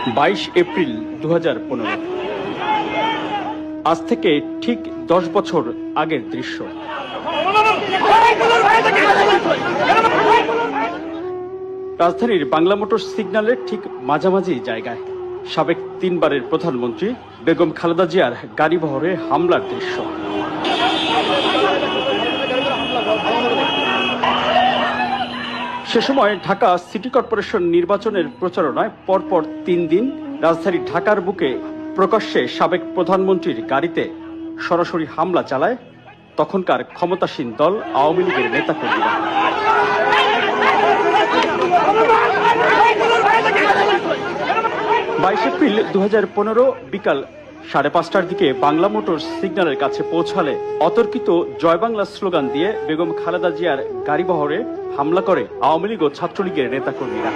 22 April 2015। আজ থেকে ঠিক 10 বছর আগের দৃশ্য। রাজধানীর বাংলা মোটর সিগন্যালের ঠিক মাঝামাঝি জায়গায় সাবেক 3 বারের প্রধানমন্ত্রী বেগম খালেদা জিয়ার গাড়িবহরে হামলার দৃশ্য। সে সময় ঢাকা সিটি কর্পোরেশন নির্বাচনের প্রচারণায় পরপর 3 দিন রাজধানী ঢাকার বুকে প্রকাশ্যে সাবেক প্রধানমন্ত্রীর গাড়িতে সরাসরি হামলা চালায় তখনকার ক্ষমতাসীন দল আওয়ামী লীগের নেতাকর্মীরা। 22 এপ্রিল 2015 বিকাল 5:30টার দিকে বাংলা মোটর সিগন্যালের কাছে পৌঁছালে অতর্কিত জয় বাংলা স্লোগান দিয়ে বেগম খালেদা জিয়ার গাড়িবহরে হামলা করে আওয়ামী লীগ ও ছাত্রলীগের নেতাকর্মীরা।